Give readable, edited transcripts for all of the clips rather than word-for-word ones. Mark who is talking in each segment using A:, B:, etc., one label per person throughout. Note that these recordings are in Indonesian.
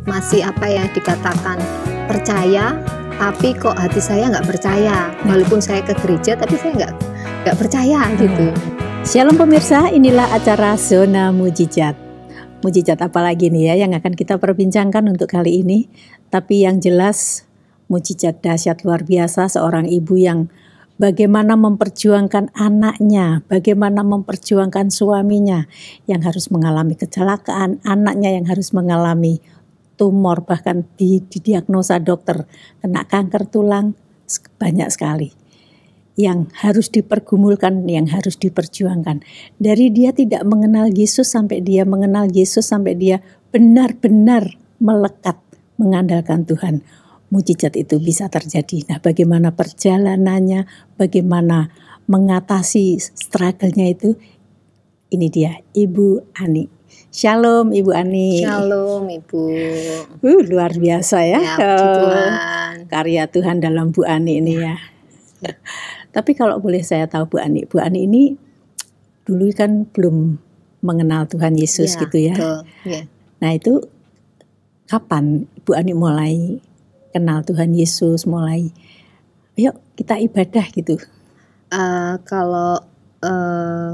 A: masih apa ya dikatakan percaya, tapi kok hati saya nggak percaya. Walaupun saya ke gereja, tapi saya nggak percaya gitu.
B: Shalom pemirsa, inilah acara Zona Mujizat. Mujizat apa lagi nih ya yang akan kita perbincangkan untuk kali ini. Tapi yang jelas mujizat dahsyat luar biasa seorang ibu yang bagaimana memperjuangkan anaknya, bagaimana memperjuangkan suaminya yang harus mengalami kecelakaan, anaknya yang harus mengalami tumor, bahkan didiagnosa dokter kena kanker tulang, banyak sekali yang harus dipergumulkan, yang harus diperjuangkan. Dari dia tidak mengenal Yesus sampai dia mengenal Yesus, sampai dia benar-benar melekat mengandalkan Tuhan. Mujizat itu bisa terjadi. Nah, bagaimana perjalanannya, bagaimana mengatasi struggle-nya itu, ini dia Ibu Ani. Shalom Ibu Ani.
A: Shalom Ibu.
B: Luar biasa ya,
A: Tuhan.
B: Karya Tuhan dalam Bu Ani ini ya. Tapi kalau boleh saya tahu Bu Ani ini dulu kan belum mengenal Tuhan Yesus gitu ya.
A: Ya.
B: Nah itu kapan Bu Ani mulai kenal Tuhan Yesus, mulai yuk kita ibadah gitu?
A: Kalau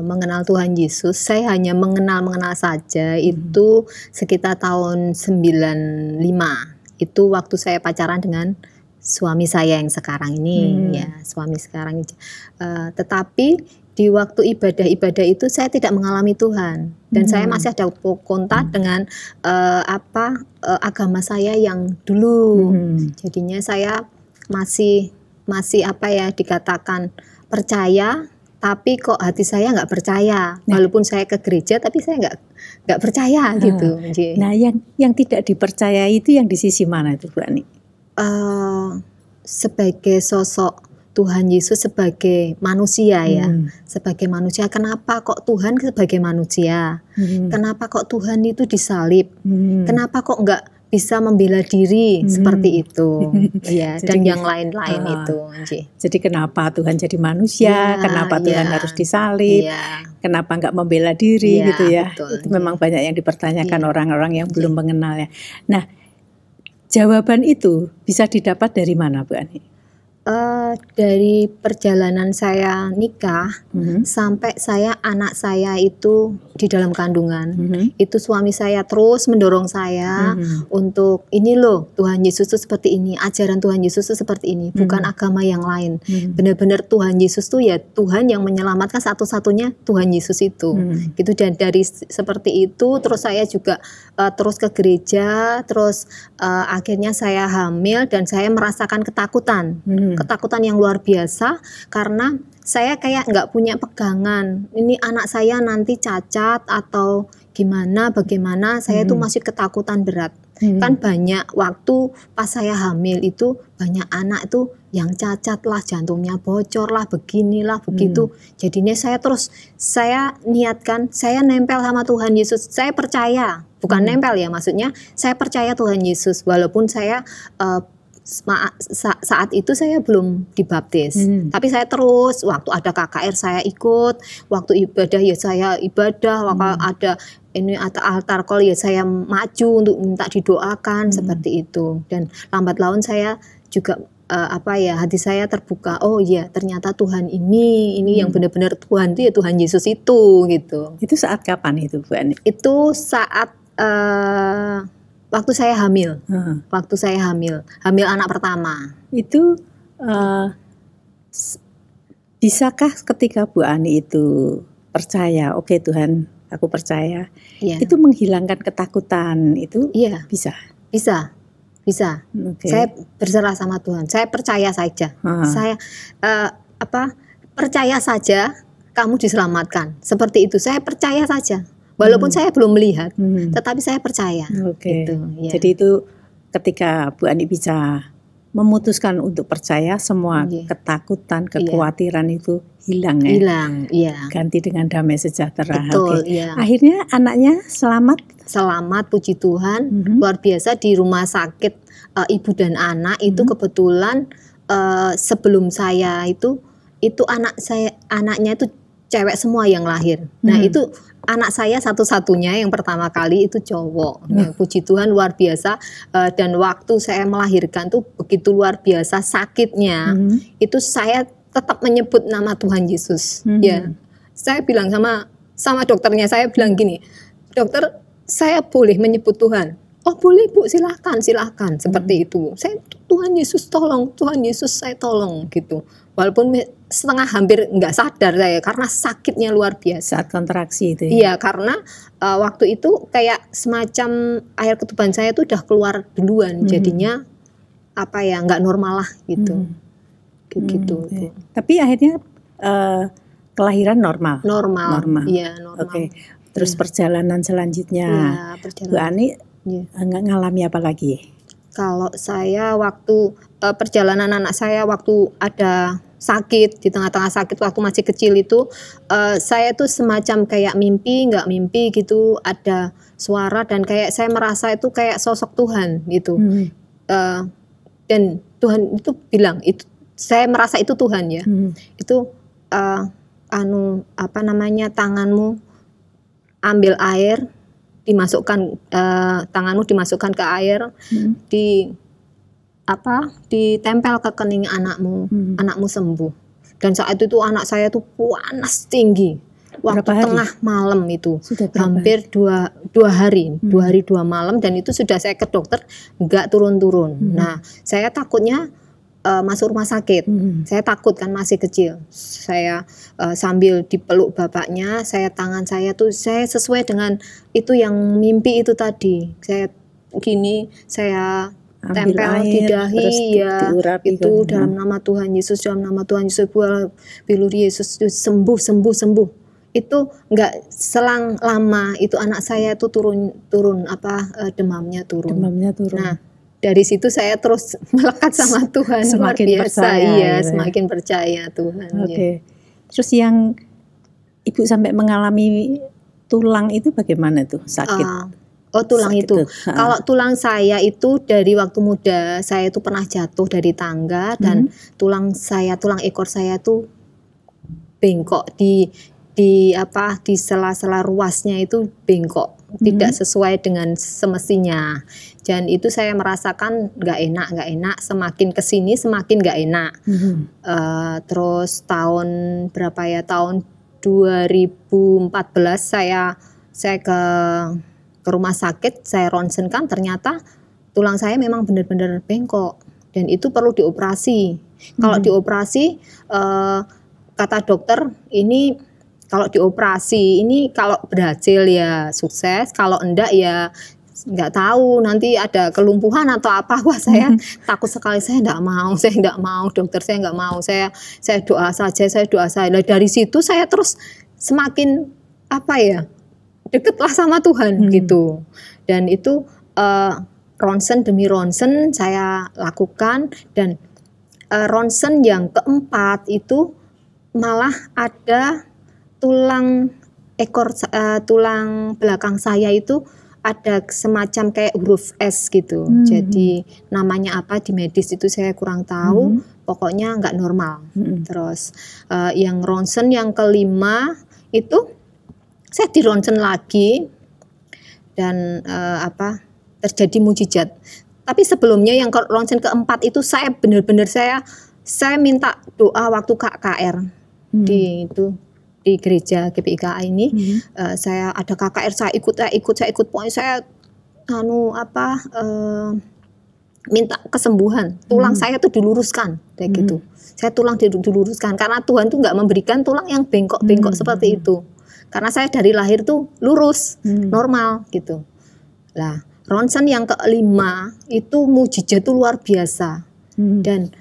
A: mengenal Tuhan Yesus, saya hanya mengenal saja itu sekitar tahun 95. Itu waktu saya pacaran dengan suami saya yang sekarang ini, ya suami sekarang. Tetapi di waktu ibadah itu saya tidak mengalami Tuhan dan saya masih ada kontak dengan agama saya yang dulu. Jadinya saya masih apa ya dikatakan percaya, tapi kok hati saya nggak percaya. Walaupun saya ke gereja, tapi saya nggak percaya gitu.
B: Nah, yang tidak dipercayai itu yang di sisi mana itu Bu Ani?
A: Sebagai sosok Tuhan Yesus sebagai manusia ya, sebagai manusia. Kenapa kok Tuhan sebagai manusia? Kenapa kok Tuhan itu disalib? Kenapa kok nggak bisa membela diri seperti itu? Ya, dan yang lain-lain itu.
B: Jadi kenapa Tuhan jadi manusia? Kenapa Tuhan harus disalib? Kenapa nggak membela diri gitu ya?
A: Betul,
B: itu memang banyak yang dipertanyakan orang-orang yang belum mengenal ya. Nah, jawaban itu bisa didapat dari mana Bu Ani?
A: Dari perjalanan saya nikah sampai anak saya itu di dalam kandungan, itu suami saya terus mendorong saya untuk ini loh Tuhan Yesus itu seperti ini, ajaran Tuhan Yesus itu seperti ini, bukan agama yang lain. Benar-benar Tuhan Yesus tuh ya Tuhan yang menyelamatkan, satu-satunya Tuhan Yesus itu. Gitu, dan dari seperti itu terus saya juga terus ke gereja, terus akhirnya saya hamil dan saya merasakan ketakutan yang luar biasa karena saya kayak nggak punya pegangan. Ini anak saya nanti cacat atau bagaimana saya tuh masih ketakutan berat. Kan banyak waktu pas saya hamil itu banyak anak itu yang cacat lah, jantungnya bocor lah, beginilah, begitu. Jadinya saya niatkan, saya nempel sama Tuhan Yesus. Saya percaya, bukan nempel ya maksudnya, saya percaya Tuhan Yesus walaupun saya saat itu saya belum dibaptis, tapi saya terus waktu ada KKR saya ikut, waktu ibadah ya saya ibadah, waktu ada ini atau altar call ya saya maju untuk minta didoakan seperti itu. Dan lambat laun saya juga hati saya terbuka, oh iya ternyata Tuhan ini yang benar-benar Tuhan itu ya Tuhan Yesus itu gitu.
B: Itu saat kapan itu Bu Ani?
A: Itu saat waktu saya hamil, hamil anak pertama.
B: Itu bisakah ketika Bu Ani itu percaya, oke Tuhan, aku percaya, itu menghilangkan ketakutan itu? Bisa. Okay.
A: Saya berserah sama Tuhan. Saya percaya saja. Saya percaya saja kamu diselamatkan. Seperti itu. Saya percaya saja. Walaupun saya belum melihat, tetapi saya percaya. Gitu, ya.
B: Jadi itu ketika Bu Ani bisa memutuskan untuk percaya, semua ketakutan, kekhawatiran itu hilang ya.
A: Hilang, iya.
B: Ganti dengan damai sejahtera.
A: Betul, iya.
B: Akhirnya anaknya selamat.
A: Selamat, puji Tuhan. Luar biasa di rumah sakit ibu dan anak itu kebetulan sebelum saya itu anaknya itu cewek semua yang lahir. Nah itu anak saya satu-satunya yang pertama kali itu cowok. Ya, puji Tuhan luar biasa. Dan waktu saya melahirkan tuh begitu luar biasa sakitnya. Itu saya tetap menyebut nama Tuhan Yesus. Ya, saya bilang sama dokternya, saya bilang gini, dokter, saya boleh menyebut Tuhan? Oh boleh Bu, silahkan seperti itu. Saya Tuhan Yesus tolong, Tuhan Yesus saya tolong gitu. Walaupun setengah hampir nggak sadar saya karena sakitnya luar biasa.
B: Saat kontraksi itu ya?
A: Iya, karena waktu itu kayak semacam air ketuban saya itu udah keluar duluan, jadinya apa ya nggak normal lah gitu. Gitu.
B: Okay. Tapi akhirnya kelahiran normal.
A: Normal. Iya, normal.
B: Oke. Terus perjalanan selanjutnya, Bu Ani nggak ngalami apa lagi?
A: Kalau saya waktu perjalanan anak saya waktu ada sakit, di tengah-tengah sakit waktu masih kecil itu, saya tuh semacam kayak nggak mimpi gitu, ada suara dan kayak saya merasa itu kayak sosok Tuhan gitu. Dan Tuhan itu bilang, itu saya merasa itu Tuhan ya. Itu tanganmu ambil air, tanganmu dimasukkan ke air, ditempel ke kening anakmu sembuh. Dan saat itu anak saya tuh panas tinggi. Waktu tengah malam itu, hampir dua hari 2 malam, dan itu sudah saya ke dokter nggak turun-turun. Nah, saya takutnya masuk rumah sakit. Saya takut kan masih kecil. Saya sambil dipeluk bapaknya, tangan saya sesuai dengan itu yang mimpi itu tadi. Saya gini, saya tempel di dahi ya, itu dalam nama Tuhan Yesus, bilur Yesus sembuh. Itu nggak selang lama itu anak saya tuh turun demamnya turun. Nah, dari situ saya terus melekat sama Tuhan, semakin luar biasa, semakin percaya Tuhan.
B: Oke. Terus yang Ibu sampai mengalami tulang itu bagaimana tuh, sakit?
A: Tulang sakit itu. Kalau tulang saya itu dari waktu muda saya itu pernah jatuh dari tangga dan tulang ekor saya tuh bengkok di sela-sela ruasnya itu bengkok. Tidak sesuai dengan semestinya, dan itu saya merasakan nggak enak, semakin kesini semakin nggak enak. Terus tahun 2014 saya ke rumah sakit, saya ronsenkan, ternyata tulang saya memang benar-benar bengkok dan itu perlu dioperasi. Kalau dioperasi kata dokter ini, kalau dioperasi ini kalau berhasil ya sukses, kalau enggak ya nggak tahu nanti ada kelumpuhan atau apa. Wah, saya takut sekali, saya nggak mau dokter, saya nggak mau, saya doa saja. Dari situ saya terus semakin dekatlah sama Tuhan gitu. Dan itu ronsen demi ronsen saya lakukan, dan ronsen yang keempat itu malah ada tulang belakang saya itu ada semacam kayak huruf S gitu. Jadi namanya apa di medis itu saya kurang tahu. Pokoknya nggak normal. Terus yang ronsen yang kelima itu saya di ronsen lagi dan terjadi mujizat. Tapi sebelumnya yang ronsen keempat itu saya benar-benar saya minta doa waktu KKR di gereja GPIKA ini. Saya ada KKR, saya ikut, pokoknya saya minta kesembuhan, tulang saya tuh diluruskan kayak gitu. Saya tulang diluruskan karena Tuhan tuh nggak memberikan tulang yang bengkok seperti itu. Karena saya dari lahir tuh lurus, normal gitu. Lah, ronsen yang kelima itu mujizat tuh luar biasa. Dan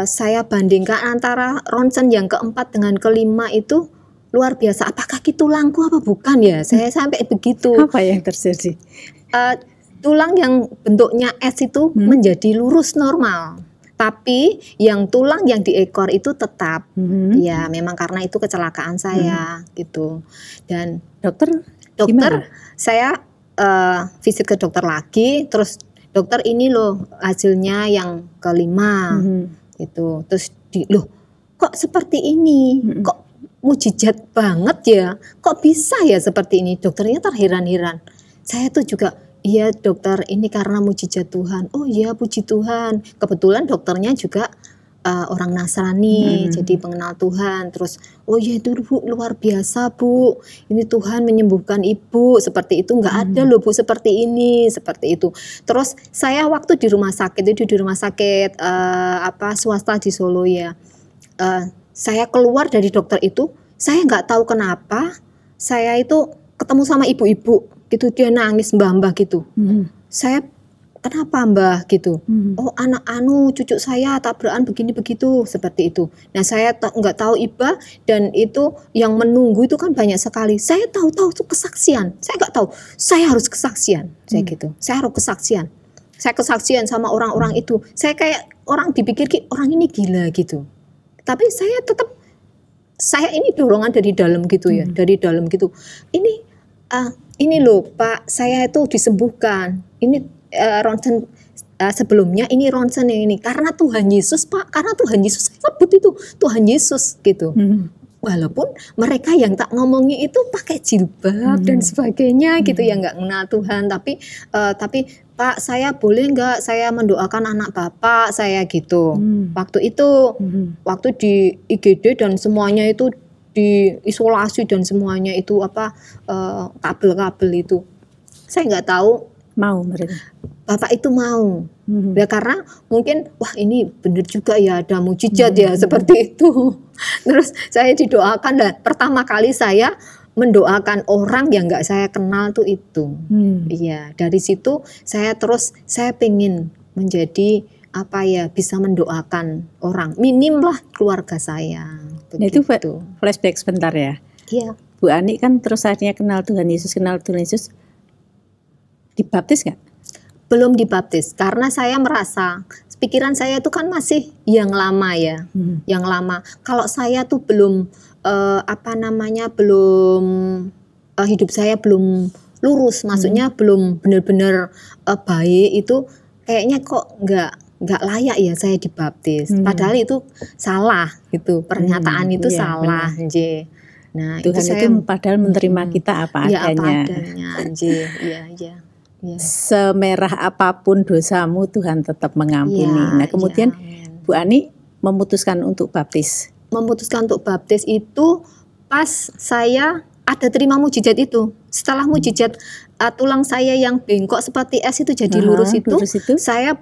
A: saya bandingkan antara ronsen yang keempat dengan kelima itu luar biasa. Apakah itu tulangku apa bukan ya? Saya sampai begitu.
B: Apa yang terjadi?
A: Tulang yang bentuknya S itu menjadi lurus normal. Tapi yang tulang yang di ekor itu tetap. Ya, memang karena itu kecelakaan saya gitu. Dan dokter gimana? Saya visit ke dokter lagi, terus dokter ini loh hasilnya yang kelima gitu. Terus loh kok seperti ini? Kok mujizat banget ya. Kok bisa ya seperti ini? Dokternya terheran-heran. Saya tuh juga, iya dokter, ini karena mujizat Tuhan. Oh iya, puji Tuhan. Kebetulan dokternya juga orang Nasrani, jadi pengenal Tuhan. Terus, oh iya itu Bu, luar biasa Bu. Ini Tuhan menyembuhkan Ibu. Seperti itu, nggak ada loh Bu seperti ini, seperti itu. Terus saya waktu di rumah sakit itu di rumah sakit swasta di Solo ya. Saya keluar dari dokter itu, saya nggak tahu kenapa saya itu ketemu sama ibu-ibu gitu, dia nangis mbah-mbah gitu. Saya, kenapa mbah gitu? Oh anak cucu saya tabrakan begini begitu, seperti itu. Nah saya nggak tahu Iba, dan itu yang menunggu itu kan banyak sekali. Saya tahu-tahu itu kesaksian, saya nggak tahu, saya harus kesaksian, saya gitu. Saya harus kesaksian. Saya kesaksian sama orang-orang itu. Saya kayak orang dipikir orang ini gila gitu. Tapi saya tetap, saya ini dorongan dari dalam gitu ya, dari dalam gitu. Ini loh Pak, saya itu disembuhkan. Ini ronsen sebelumnya, ini ronsen yang ini karena Tuhan Yesus Pak, karena Tuhan Yesus, saya sebut itu Tuhan Yesus gitu. Walaupun mereka yang tak ngomongin itu pakai jilbab dan sebagainya gitu ya, nggak kenal Tuhan, tapi Pak saya boleh nggak saya mendoakan anak Bapak saya gitu. Waktu itu waktu di IGD dan semuanya itu diisolasi dan semuanya itu kabel-kabel itu, saya nggak tahu
B: mau mereka.
A: Bapak itu mau. Ya karena mungkin wah ini benar juga ya, ada mujizat ya seperti itu. Terus saya didoakan, dan pertama kali saya mendoakan orang yang nggak saya kenal tuh itu. Iya, dari situ saya pengen menjadi bisa mendoakan orang, minim lah keluarga saya.
B: Nah, itu flashback sebentar ya.
A: Iya.
B: Bu Ani kan terus akhirnya kenal Tuhan Yesus. Dibaptis nggak?
A: Belum dibaptis, karena saya merasa pikiran saya itu kan masih yang lama ya, yang lama. Kalau saya tuh belum hidup saya belum lurus, maksudnya belum benar-benar baik, itu kayaknya kok nggak layak ya saya dibaptis. Padahal itu salah, gitu pernyataan itu salah, Nje. Nah
B: Tuhan itu padahal menerima kita apa adanya.
A: Apa adanya, Nje. Iya.
B: Semerah apapun dosamu Tuhan tetap mengampuni. Nah kemudian Bu Ani memutuskan untuk baptis. Memutuskan untuk baptis
A: itu pas saya ada terima mujizat itu. Setelah mujizat tulang saya yang bengkok seperti es itu jadi lurus itu. Saya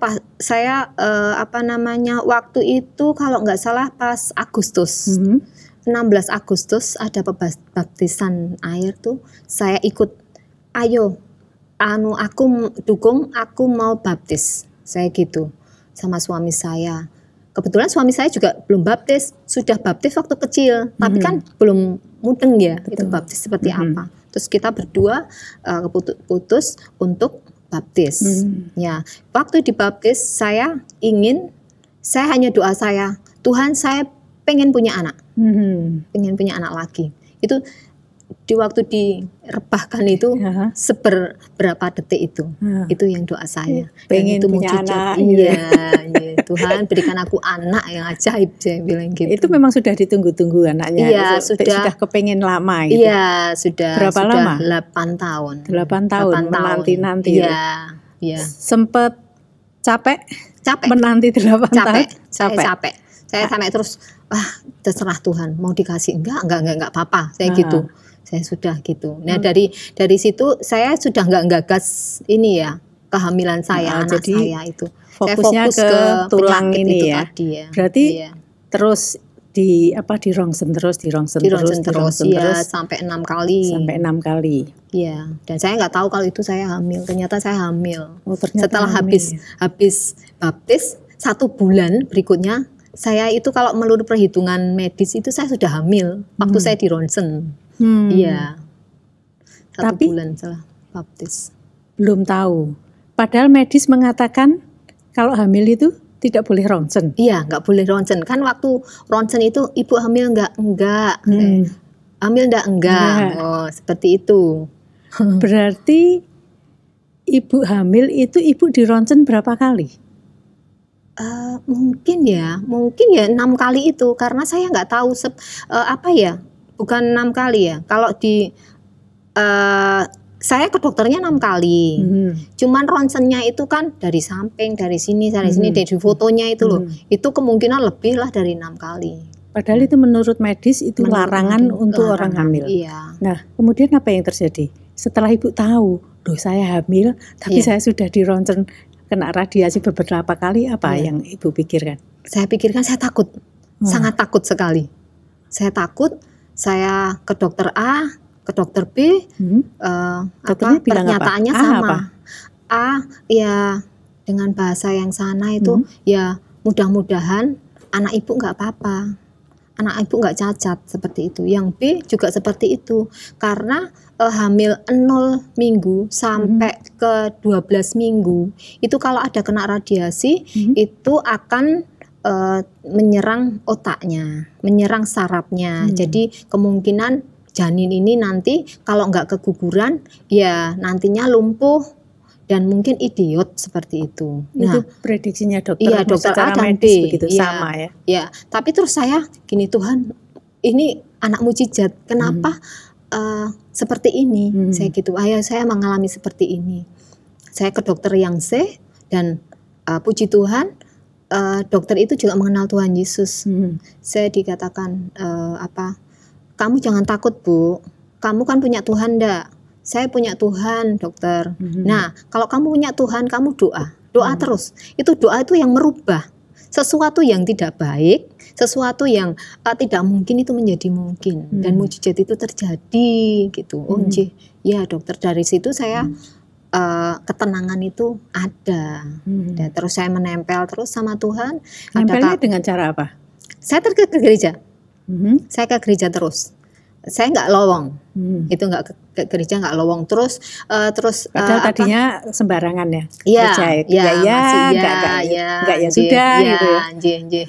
A: waktu itu kalau nggak salah pas Agustus. 16 Agustus ada baptisan air tuh. Saya ikut, ayo aku dukung, aku mau baptis, saya gitu sama suami saya. Kebetulan suami saya juga belum baptis, sudah baptis waktu kecil, tapi kan belum mudeng ya. Betul. Itu baptis seperti apa. Terus kita berdua putus untuk baptis. Ya, waktu dibaptis saya hanya doa saya, Tuhan saya pengen punya anak, pengen punya anak lagi. Itu di waktu direbahkan itu seberapa detik itu yang doa saya.
B: Pengen
A: itu
B: punya anak.
A: Iya, Tuhan berikan aku anak yang ajaib, saya bilang gitu.
B: Itu memang sudah ditunggu-tunggu anaknya.
A: Iya, sudah
B: kepengen lama gitu.
A: Iya,
B: Berapa lama?
A: 8 tahun.
B: 8 tahun menanti-nanti.
A: Iya.
B: Sempet capek menanti 8 tahun.
A: Saya capek. Saya sampai terus terserah Tuhan, mau dikasih enggak apa-apa, saya gitu. Saya sudah gitu. Nah dari situ saya sudah nggak gagas ini ya, kehamilan saya, anak saya itu.
B: Fokusnya
A: saya fokus
B: ke tulang ini ya.
A: Tadi ya.
B: Berarti terus di rongsgen terus
A: ya, sampai 6 kali. Iya. Dan saya nggak tahu kalau itu saya hamil. Ternyata saya hamil. Setelah habis baptis 1 bulan berikutnya, saya itu kalau menurut perhitungan medis itu saya sudah hamil waktu saya di ronsen. Iya. 1 bulan setelah baptis.
B: Belum tahu. Padahal medis mengatakan kalau hamil itu tidak boleh ronsen.
A: Iya, nggak boleh ronsen. Kan waktu ronsen itu ibu hamil enggak. Hamil enggak. Oh, seperti itu.
B: Berarti ibu hamil itu ibu di ronsen berapa kali?
A: Mungkin ya 6 kali itu, karena saya nggak tahu bukan 6 kali ya. Kalau di saya ke dokternya 6 kali. Cuman ronsennya itu kan dari samping, dari sini, dari fotonya itu loh. Itu kemungkinan lebih lah dari 6 kali.
B: Padahal itu menurut medis itu larangan untuk orang hamil.
A: Iya.
B: Nah, kemudian apa yang terjadi? Setelah ibu tahu, loh saya hamil, tapi saya sudah dironsen kena radiasi beberapa kali, apa yang ibu pikirkan?
A: Saya pikirkan saya takut, sangat takut sekali. Saya takut, saya ke dokter A, ke dokter B, pernyataannya sama. A, ya dengan bahasa yang sana itu, ya mudah-mudahan anak ibu nggak apa-apa. Anak ibu nggak cacat seperti itu. Yang B juga seperti itu. Karena hamil 0 minggu sampai ke 12 minggu itu kalau ada kena radiasi itu akan menyerang otaknya, menyerang sarafnya. Jadi kemungkinan janin ini nanti kalau nggak keguguran ya nantinya lumpuh dan mungkin idiot seperti itu.
B: Itu prediksinya dokter.
A: Iya, dokter A dan B
B: begitu sama ya.
A: Ya, tapi terus saya gini, Tuhan, ini anak mujizat. Kenapa seperti ini? Saya gitu. Saya mengalami seperti ini. Saya ke dokter yang C dan puji Tuhan, dokter itu juga mengenal Tuhan Yesus. Saya dikatakan kamu jangan takut, Bu. Kamu kan punya Tuhan enggak? Saya punya Tuhan, dokter. Nah, kalau kamu punya Tuhan, kamu doa terus. Itu doa itu yang merubah sesuatu yang tidak baik, sesuatu yang tidak mungkin itu menjadi mungkin, dan mujizat itu terjadi gitu. Oh, ya dokter, dari situ saya ketenangan itu ada. Dan terus saya menempel terus sama Tuhan.
B: Nempelnya dengan cara apa?
A: Saya ke gereja. Saya ke gereja terus. Saya nggak lowong, itu nggak ke gereja, nggak lowong terus.
B: Padahal tadinya sembarangan ya?
A: Iya,
B: enggak ya sudah gitu.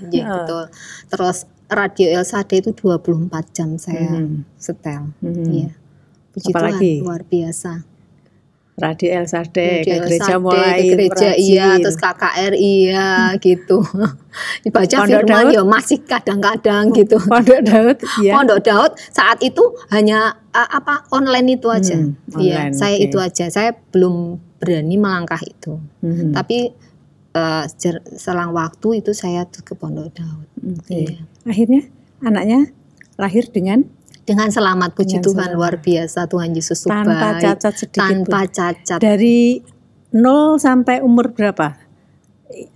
A: Betul. Terus radio Elsade itu 24 jam saya setel. Iya. Puji Tuhan, luar biasa.
B: Radio Elsade ke gereja mulai
A: ke gereja, iya, terus KKRI ya gitu. Dibaca
B: Pondok
A: firman
B: Daud,
A: ya masih kadang-kadang gitu.
B: Pondok Daud, ya.
A: Pondok Daud saat itu hanya online itu aja. Iya, saya itu aja. Saya belum berani melangkah itu. Tapi selang waktu itu saya ke Pondok Daud. Iya.
B: Akhirnya anaknya lahir dengan
A: selamat, puji Tuhan, luar biasa. Tuhan Yesus
B: tanpa
A: baik,
B: cacat sedikit
A: tanpa cacat.
B: Dari 0 sampai umur berapa?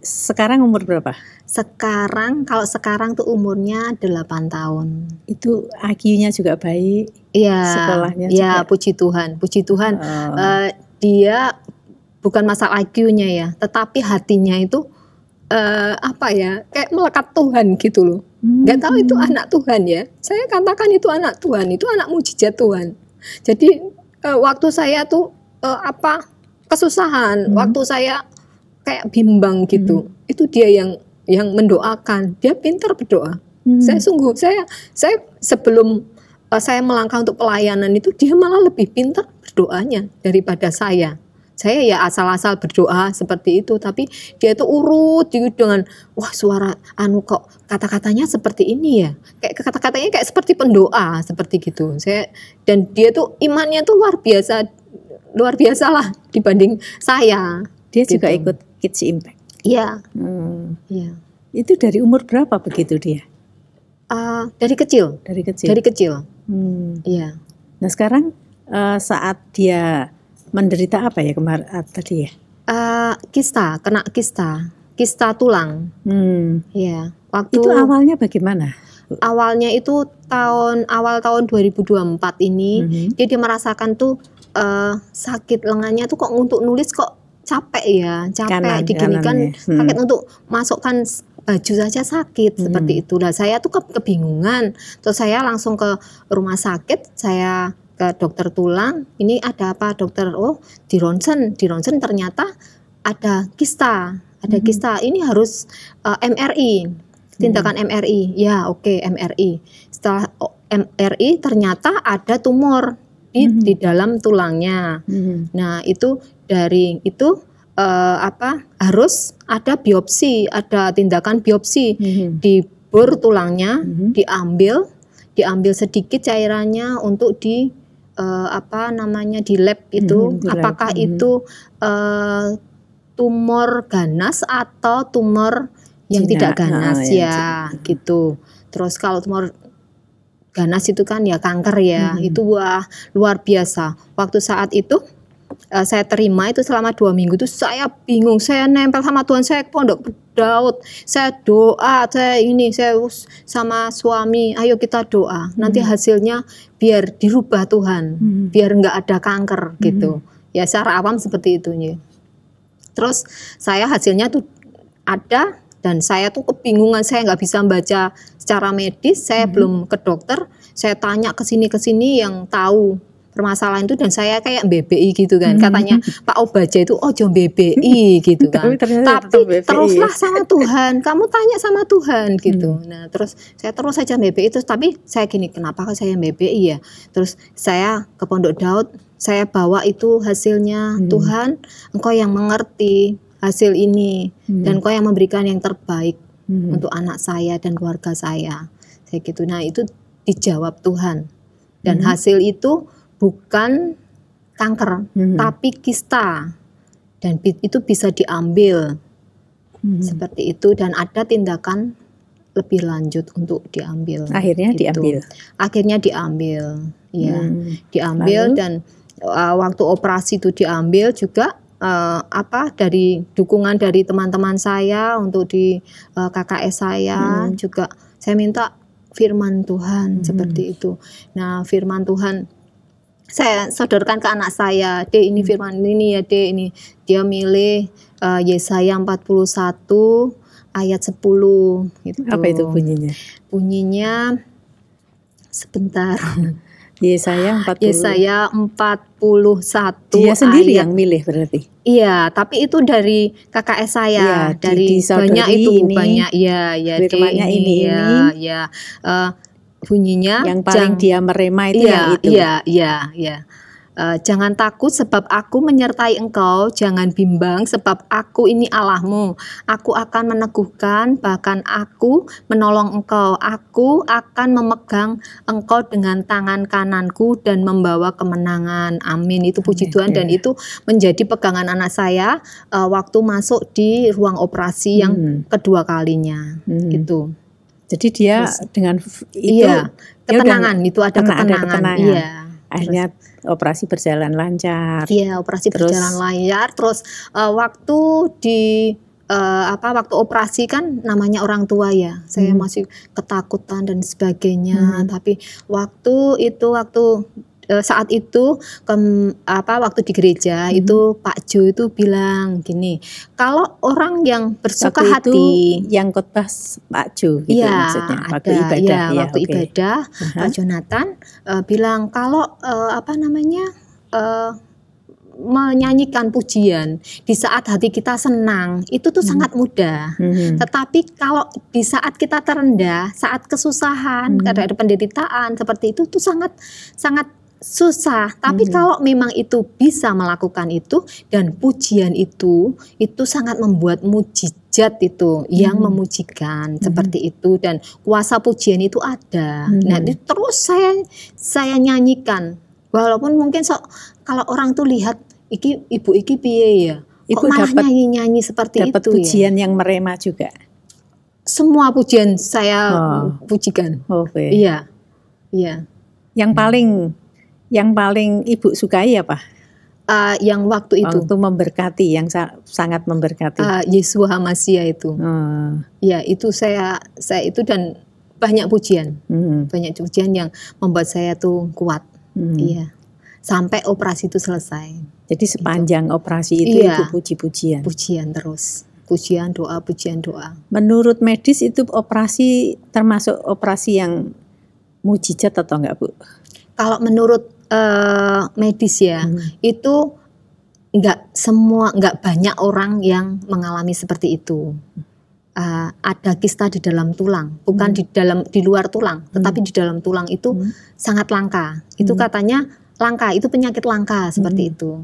B: Sekarang umur berapa?
A: Kalau sekarang tuh umurnya 8 tahun.
B: Itu IQ-nya juga baik.
A: Iya.
B: Sekolahnya
A: juga.
B: Ya,
A: puji Tuhan. Dia bukan masalah IQ-nya ya, tetapi hatinya itu kayak melekat Tuhan gitu loh. Gak tahu itu anak Tuhan ya. Saya katakan itu anak Tuhan, itu anak mujizat Tuhan. Jadi waktu saya tuh kesusahan, waktu saya kayak bimbang gitu, itu dia yang mendoakan. Dia pintar berdoa. Saya sebelum saya melangkah untuk pelayanan itu, dia malah lebih pintar berdoanya daripada saya. Saya ya asal-asal berdoa seperti itu, tapi dia itu urut dengan suara kok kata-katanya seperti ini ya, kayak kata-katanya kayak seperti pendoa seperti gitu. Dan dia tuh imannya tuh luar biasa lah dibanding saya.
B: Dia gitu. Juga ikut Kids Impact.
A: Iya.
B: Iya. Itu dari umur berapa begitu dia?
A: Dari kecil. Iya.
B: Nah sekarang saat dia menderita apa ya kemarin tadi ya?
A: Kena kista tulang. Ya.
B: Itu awalnya bagaimana?
A: Awalnya itu awal tahun 2024 ini dia merasakan tuh sakit lengannya tuh kok untuk nulis kok capek diginikan sakit untuk masukkan baju saja sakit seperti itu. Nah saya tuh kebingungan. Terus saya langsung ke rumah sakit, saya ke dokter tulang. Ini ada apa dokter? Oh, di ronsen ternyata ada kista. Ini harus MRI, tindakan MRI. Ya, oke, MRI. Setelah MRI ternyata ada tumor di dalam tulangnya. Nah, itu dari itu harus ada biopsi, ada tindakan biopsi. Dibor tulangnya, diambil, diambil sedikit cairannya untuk di di lab itu,
B: di lab.
A: apakah itu tumor ganas atau tumor yang tidak ganas gitu. Terus kalau tumor ganas itu kan ya kanker ya, itu wah luar biasa. Waktu saat itu saya terima itu selama 2 minggu itu saya bingung, saya nempel sama Tuhan, saya pondok Daud, saya doa, saya sama suami, ayo kita doa, nanti hasilnya biar dirubah Tuhan, biar nggak ada kanker gitu. Ya secara awam seperti itu ya. Terus saya hasilnya tuh ada dan saya tuh kebingungan, saya nggak bisa membaca secara medis, saya belum ke dokter, saya tanya ke sini yang tahu permasalahan itu dan saya kayak BBI gitu kan, katanya Pak Obaja itu ojo BBI gitu kan, tapi teruslah sama Tuhan, kamu tanya sama Tuhan gitu. Nah terus saya terus saja BBI terus, tapi saya gini, kenapa saya BBI ya? Terus saya ke Pondok Daud, saya bawa itu hasilnya, Tuhan Engkau yang mengerti hasil ini dan Engkau yang memberikan yang terbaik untuk anak saya dan keluarga saya gitu. Nah itu dijawab Tuhan dan hasil itu bukan kanker, tapi kista, dan itu bisa diambil seperti itu, dan ada tindakan lebih lanjut untuk diambil.
B: Akhirnya gitu.
A: Akhirnya diambil, ya, diambil. Lalu? Dan waktu operasi itu diambil juga dari dukungan dari teman-teman saya untuk di KKS saya juga saya minta firman Tuhan seperti itu. Nah firman Tuhan saya sodorkan ke anak saya, Dek ini firman ini ya Dek, ini dia milih Yesaya 41 ayat 10 gitu.
B: Apa itu bunyinya?
A: Bunyinya sebentar.
B: Yesaya 41.
A: Dia
B: sendiri yang milih berarti.
A: Iya, tapi itu dari KKS saya, dari banyak itu ini, banyak ya ini. Bunyinya
B: yang paling dia merema itu yang itu.
A: Iya. Jangan takut sebab aku menyertai engkau, jangan bimbang sebab aku ini Allahmu. Aku akan meneguhkan, bahkan aku menolong engkau. Aku akan memegang engkau dengan tangan kananku dan membawa kemenangan. Amin. Itu puji Tuhan dan itu menjadi pegangan anak saya waktu masuk di ruang operasi yang kedua kalinya. Itu.
B: Jadi dia dengan itu
A: ketenangan, itu ada ketenangan. Iya.
B: Akhirnya operasi berjalan lancar.
A: Iya, operasi berjalan lancar. Terus waktu waktu operasi kan namanya orang tua ya. Saya masih ketakutan dan sebagainya. Tapi saat itu waktu di gereja itu Pak Jo itu bilang gini, kalau orang yang bersuka hati,
B: yang khotbah Pak Jo gitu maksudnya waktu ibadah
A: waktu ibadah Pak Jonathan bilang kalau menyanyikan pujian di saat hati kita senang itu tuh sangat mudah. Tetapi kalau di saat kita terendah, saat kesusahan, karena ada penderitaan seperti itu tuh sangat susah. Tapi kalau memang itu bisa melakukan itu dan pujian itu sangat membuat mujizat itu yang memujikan seperti itu, dan kuasa pujian itu ada. Nah, terus saya nyanyikan walaupun mungkin kalau orang tuh lihat ibu iki piye ya, kok malah nyanyi seperti itu.
B: Dapat pujian yang merema juga.
A: Semua pujian saya pujikan. Iya.
B: Yang paling Ibu sukai apa?
A: Yang waktu itu.
B: Waktu memberkati, yang sangat memberkati.
A: Yesua Hamasia itu. Ya itu saya itu dan banyak pujian. Banyak pujian yang membuat saya tuh kuat. Iya. Sampai operasi itu selesai.
B: Jadi sepanjang operasi itu Ibu puji-pujian.
A: Pujian terus. Pujian doa.
B: Menurut medis itu operasi termasuk operasi yang mujizat atau enggak, Bu?
A: Kalau menurut medis ya, itu nggak banyak orang yang mengalami seperti itu. Ada kista di dalam tulang, bukan di luar tulang, tetapi di dalam tulang itu sangat langka. Itu katanya langka, itu penyakit langka seperti itu.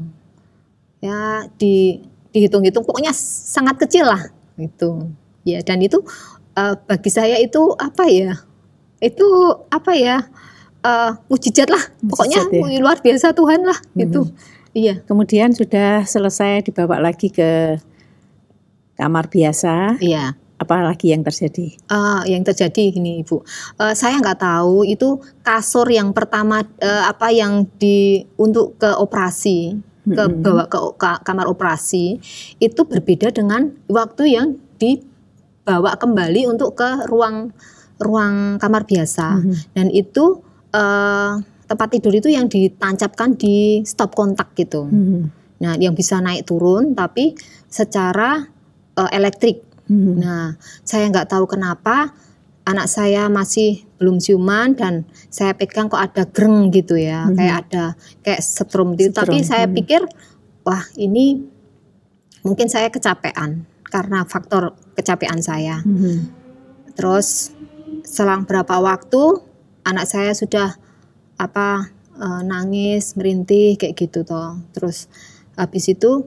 A: Ya dihitung-hitung pokoknya sangat kecil lah itu. Ya dan itu bagi saya itu apa ya? itu apa ya? Mujizat lah. Pokoknya
B: Mujizat, ya?
A: luar biasa Tuhan lah gitu. Iya.
B: Kemudian sudah selesai dibawa lagi ke kamar biasa.
A: Iya.
B: Apalagi yang terjadi?
A: Yang terjadi gini Ibu, saya nggak tahu itu kasur yang pertama yang untuk ke operasi, bawa ke kamar operasi itu berbeda dengan waktu yang dibawa kembali untuk ke ruang kamar biasa. Dan itu tempat tidur itu yang ditancapkan di stop kontak gitu. Nah, yang bisa naik turun tapi secara elektrik. Nah, saya nggak tahu kenapa anak saya masih belum ciuman dan saya pegang kok ada greng gitu ya, kayak setrum gitu. Tapi saya pikir, wah ini mungkin saya kecapean karena faktor kecapean saya. Terus selang berapa waktu anak saya sudah nangis, merintih kayak gitu toh. Terus habis itu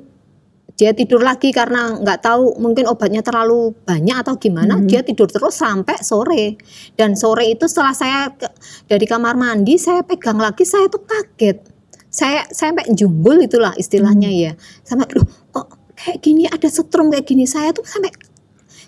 A: dia tidur lagi karena nggak tahu mungkin obatnya terlalu banyak atau gimana. Dia tidur terus sampai sore. Dan sore itu setelah saya dari kamar mandi saya pegang lagi, saya tuh kaget. Saya sampai jumbul itulah istilahnya ya. Sampai loh kok kayak gini, ada setrum kayak gini. Saya tuh sampai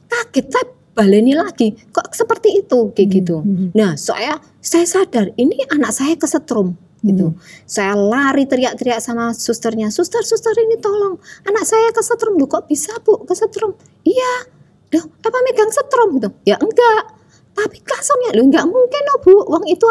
A: kaget. Saya baleni lagi kok seperti itu kayak gitu. Nah, saya sadar ini anak saya kesetrum gitu. Saya lari teriak-teriak sama susternya, suster ini tolong anak saya kesetrum. Loh kok bisa Bu kesetrum? Iya, loh apa megang setrum gitu? Ya enggak, tapi kasurnya loh enggak mungkin loh Bu, uang itu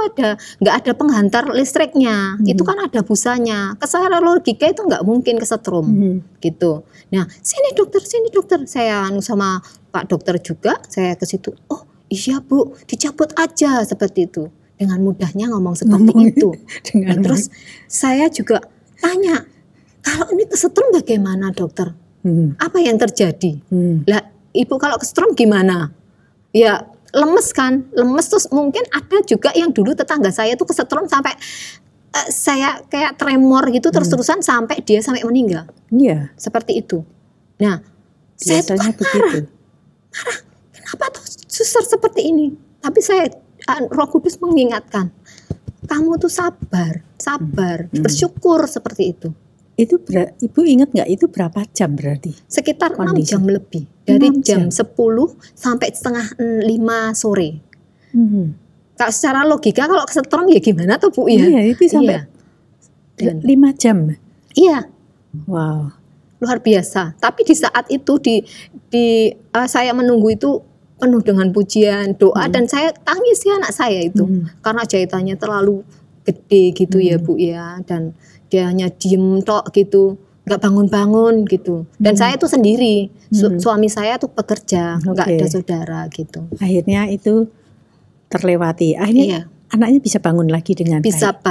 A: enggak ada penghantar listriknya, itu kan ada busanya. Secara logika itu enggak mungkin kesetrum gitu. Nah sini dokter, saya sama Pak dokter juga, saya ke situ. Oh iya Bu, dicabut aja seperti itu. Dengan mudahnya ngomong seperti itu. Nah, terus saya juga tanya, kalau ini kesetrum bagaimana dokter? Apa yang terjadi? Lah Ibu kalau kesetrum gimana? Ya lemes kan, lemes. Terus mungkin ada juga yang dulu tetangga saya tuh kesetrum sampai saya kayak tremor gitu terus-terusan sampai dia sampai meninggal. Iya. Seperti itu. Nah biasanya saya tuh marah. Kenapa tuh suster seperti ini? Tapi Roh Kudus mengingatkan, kamu tuh sabar, bersyukur seperti itu. Itu
B: Ibu ingat nggak itu berapa jam berarti?
A: Sekitar 6 jam lebih, dari jam 10 sampai setengah 5 sore. Kalau secara logika kalau kesetrum ya gimana tuh Bu ya?
B: Iya itu sampai 5 jam.
A: Iya.
B: Wow.
A: Luar biasa. Tapi di saat itu saya menunggu itu penuh dengan pujian, doa, dan saya tangis ya anak saya itu karena jahitannya terlalu gede gitu ya Bu ya, dan dia hanya diem tok gitu, nggak bangun-bangun gitu. Dan saya itu sendiri, suami saya tuh pekerja, nggak ada saudara gitu.
B: Akhirnya itu terlewati. Akhirnya anaknya bisa bangun lagi dengan
A: bisa baik.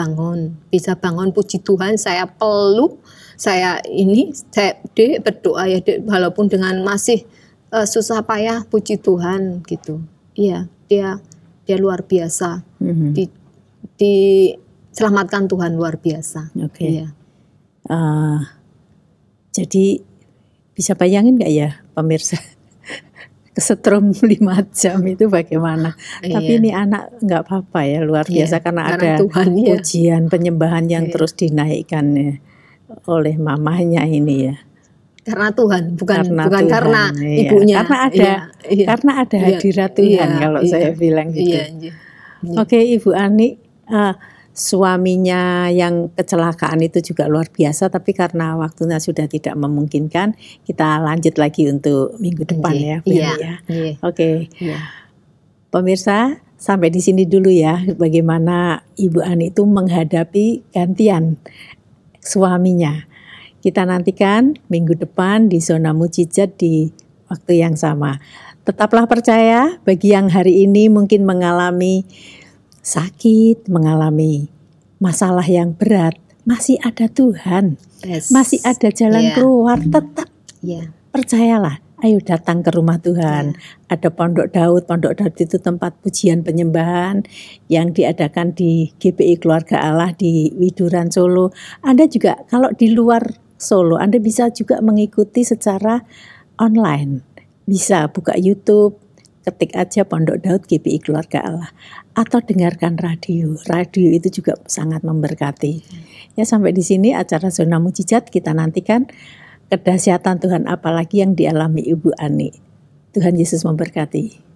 A: Bisa bangun, puji Tuhan. Saya peluk, saya berdoa ya Dek, walaupun dengan masih susah payah, puji Tuhan gitu. Iya, dia luar biasa. Diselamatkan Tuhan luar biasa. Iya.
B: Jadi bisa bayangin nggak ya pemirsa, kesetrum 5 jam itu bagaimana? Tapi ini anak nggak apa-apa ya, luar biasa karena ada Tuhan, pujian penyembahan yang terus dinaikkan ya, oleh mamanya ini ya.
A: Karena Tuhan, bukan karena ibunya.
B: Karena ada hadirat Tuhan kalau saya bilang gitu. Oke, Ibu Ani, suaminya yang kecelakaan itu juga luar biasa, tapi karena waktunya sudah tidak memungkinkan, kita lanjut lagi untuk minggu depan ya. Oke. Pemirsa, sampai di sini dulu ya, bagaimana Ibu Ani itu menghadapi gantian suaminya. Kita nantikan minggu depan di Zona Mujizat di waktu yang sama. Tetaplah percaya, bagi yang hari ini mungkin mengalami sakit, mengalami masalah yang berat, masih ada Tuhan, masih ada jalan keluar. Tetap percayalah, ayo datang ke rumah Tuhan. Ada Pondok Daud itu tempat pujian penyembahan yang diadakan di GPI Keluarga Allah di Widuran Solo. Anda juga kalau di luar Solo, Anda bisa juga mengikuti secara online. Bisa buka YouTube, ketik aja Pondok Daud GPI Keluarga Allah, atau dengarkan radio. Radio itu juga sangat memberkati. Ya, sampai di sini acara Zona Mujizat. Kita nantikan kedahsyatan Tuhan apalagi yang dialami Ibu Ani. Tuhan Yesus memberkati.